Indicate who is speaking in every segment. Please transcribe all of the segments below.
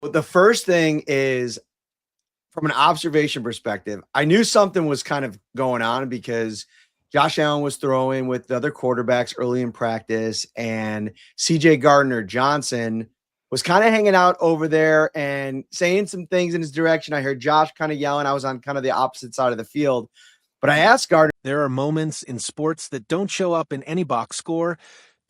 Speaker 1: But the first thing is from an observation perspective, I knew something was kind of going on because Josh Allen was throwing with the other quarterbacks early in practice, and CJ Gardner-Johnson was kind of hanging out over there and saying some things in his direction. I heard Josh kind of yelling. I was on kind of the opposite side of the field, but I asked Gardner.
Speaker 2: There are moments in sports that don't show up in any box score,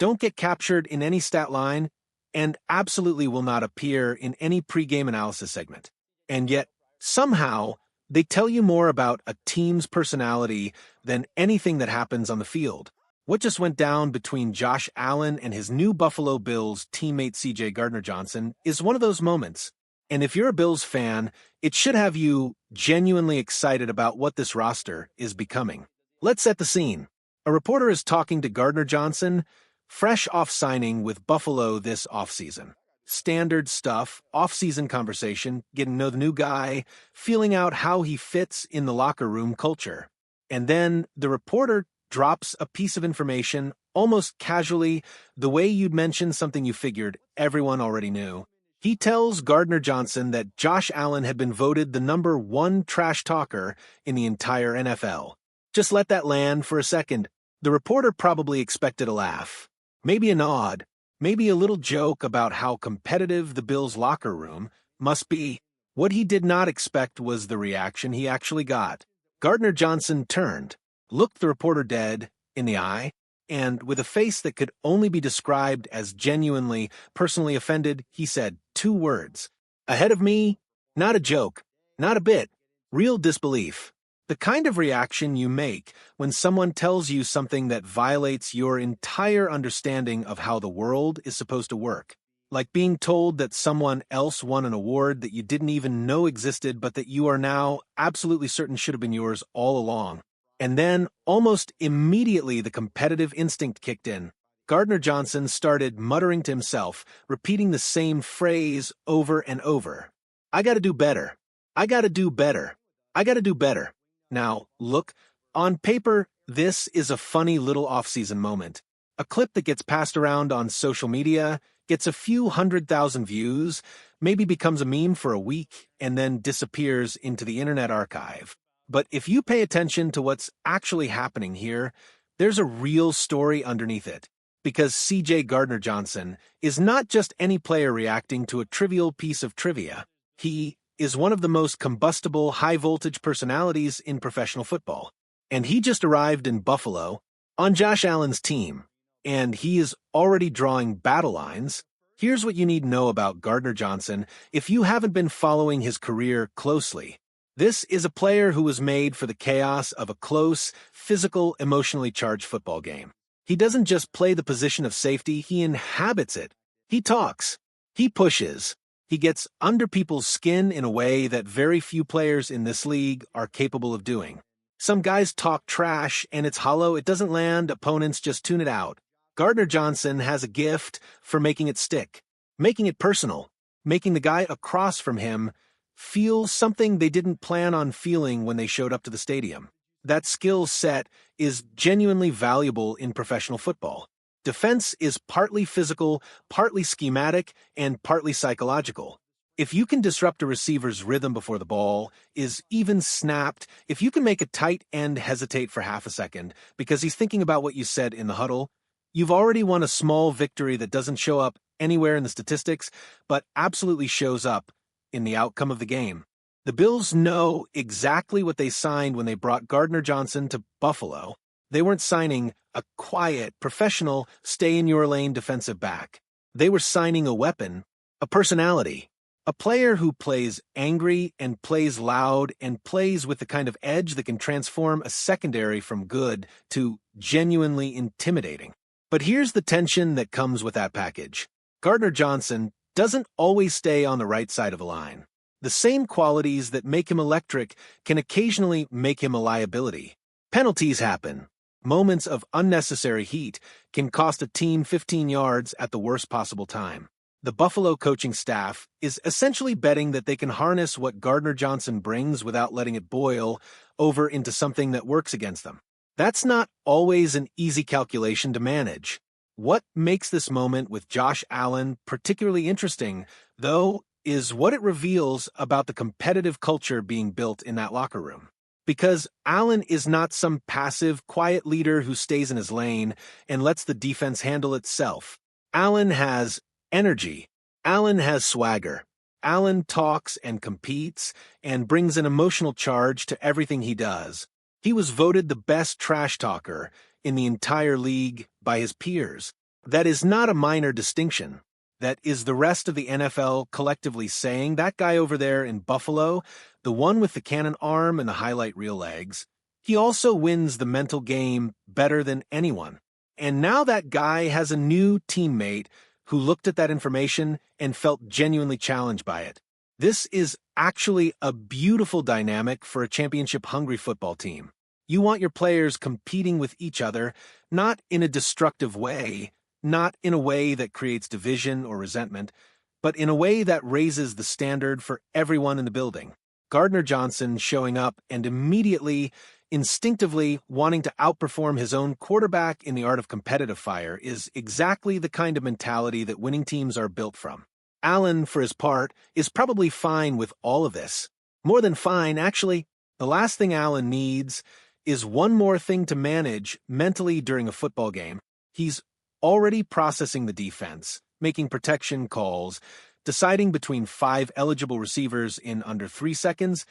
Speaker 2: don't get captured in any stat line, and absolutely will not appear in any pregame analysis segment. And yet, somehow, they tell you more about a team's personality than anything that happens on the field. What just went down between Josh Allen and his new Buffalo Bills teammate CJ Gardner-Johnson is one of those moments. And if you're a Bills fan, it should have you genuinely excited about what this roster is becoming. Let's set the scene. A reporter is talking to Gardner-Johnson, fresh off signing with Buffalo this offseason. Standard stuff, off-season conversation, getting to know the new guy, feeling out how he fits in the locker room culture. And then the reporter drops a piece of information almost casually, the way you'd mention something you figured everyone already knew. He tells Gardner-Johnson that Josh Allen had been voted the #1 trash talker in the entire NFL. Just let that land for a second. The reporter probably expected a laugh, maybe a nod, maybe a little joke about how competitive the Bills' locker room must be. What he did not expect was the reaction he actually got. Gardner-Johnson turned, looked the reporter dead in the eye, and with a face that could only be described as genuinely, personally offended, he said 2 words. Ahead of me? Not a joke. Not a bit. Real disbelief. The kind of reaction you make when someone tells you something that violates your entire understanding of how the world is supposed to work. Like being told that someone else won an award that you didn't even know existed but that you are now absolutely certain should have been yours all along. And then, almost immediately, the competitive instinct kicked in. Gardner-Johnson started muttering to himself, repeating the same phrase over and over. I gotta do better. I gotta do better. I gotta do better. Now, look, on paper, this is a funny little off-season moment. A clip that gets passed around on social media, gets a few 100,000 views, maybe becomes a meme for a week, and then disappears into the internet archive. But if you pay attention to what's actually happening here, there's a real story underneath it. Because CJ Gardner-Johnson is not just any player reacting to a trivial piece of trivia. He is one of the most combustible, high-voltage personalities in professional football. And he just arrived in Buffalo on Josh Allen's team. And he is already drawing battle lines. Here's what you need to know about Gardner-Johnson if you haven't been following his career closely. This is a player who was made for the chaos of a close, physical, emotionally charged football game. He doesn't just play the position of safety, he inhabits it. He talks. He pushes. He gets under people's skin in a way that very few players in this league are capable of doing. Some guys talk trash, and it's hollow, it doesn't land, opponents just tune it out. Gardner-Johnson has a gift for making it stick, making it personal, making the guy across from him feel something they didn't plan on feeling when they showed up to the stadium. That skill set is genuinely valuable in professional football. Defense is partly physical, partly schematic, and partly psychological. If you can disrupt a receiver's rhythm before the ball is even snapped, if you can make a tight end hesitate for half a second because he's thinking about what you said in the huddle, you've already won a small victory that doesn't show up anywhere in the statistics, but absolutely shows up in the outcome of the game. The Bills know exactly what they signed when they brought Gardner-Johnson to Buffalo. They weren't signing a quiet, professional, stay-in-your-lane defensive back. They were signing a weapon, a personality, a player who plays angry and plays loud and plays with the kind of edge that can transform a secondary from good to genuinely intimidating. But here's the tension that comes with that package. Gardner-Johnson doesn't always stay on the right side of the line. The same qualities that make him electric can occasionally make him a liability. Penalties happen. Moments of unnecessary heat can cost a team 15 yards at the worst possible time. The Buffalo coaching staff is essentially betting that they can harness what Gardner-Johnson brings without letting it boil over into something that works against them. That's not always an easy calculation to manage. What makes this moment with Josh Allen particularly interesting, though, is what it reveals about the competitive culture being built in that locker room. Because Allen is not some passive, quiet leader who stays in his lane and lets the defense handle itself. Allen has energy. Allen has swagger. Allen talks and competes and brings an emotional charge to everything he does. He was voted the best trash talker in the entire league by his peers. That is not a minor distinction. That is the rest of the NFL collectively saying that guy over there in Buffalo, the one with the cannon arm and the highlight reel legs, he also wins the mental game better than anyone. And now that guy has a new teammate who looked at that information and felt genuinely challenged by it. This is actually a beautiful dynamic for a championship-hungry football team. You want your players competing with each other, not in a destructive way, not in a way that creates division or resentment, but in a way that raises the standard for everyone in the building. Gardner-Johnson showing up and immediately, instinctively wanting to outperform his own quarterback in the art of competitive fire is exactly the kind of mentality that winning teams are built from. Allen, for his part, is probably fine with all of this. More than fine, actually. The last thing Allen needs is one more thing to manage mentally during a football game. He's already processing the defense, making protection calls, deciding between 5 eligible receivers in under 3 seconds,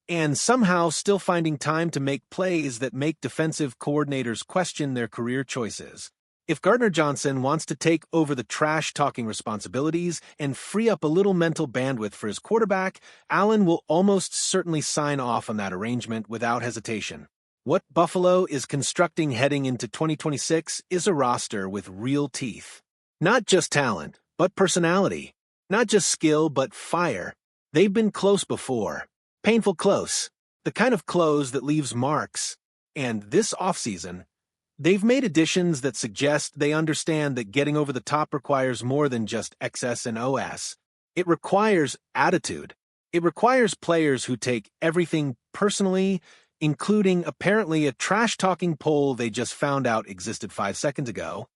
Speaker 2: and somehow still finding time to make plays that make defensive coordinators question their career choices. If Gardner-Johnson wants to take over the trash-talking responsibilities and free up a little mental bandwidth for his quarterback, Allen will almost certainly sign off on that arrangement without hesitation. What Buffalo is constructing heading into 2026 is a roster with real teeth. Not just talent, but personality. Not just skill, but fire. They've been close before. Painful close. The kind of close that leaves marks. And this offseason, they've made additions that suggest they understand that getting over the top requires more than just XS and OS. It requires attitude. It requires players who take everything personally, including apparently a trash-talking poll they just found out existed 5 seconds ago.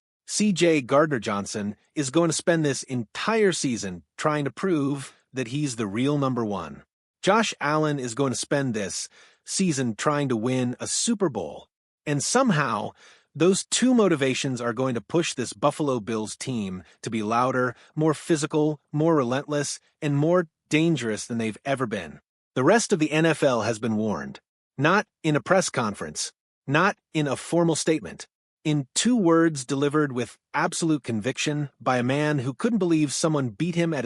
Speaker 2: Gardner-Johnson is going to spend this entire season trying to prove that he's the real number one. Josh Allen is going to spend this season trying to win a Super Bowl. And somehow, those two motivations are going to push this Buffalo Bills team to be louder, more physical, more relentless, and more dangerous than they've ever been. The rest of the NFL has been warned. Not in a press conference, not in a formal statement, in 2 words delivered with absolute conviction by a man who couldn't believe someone beat him at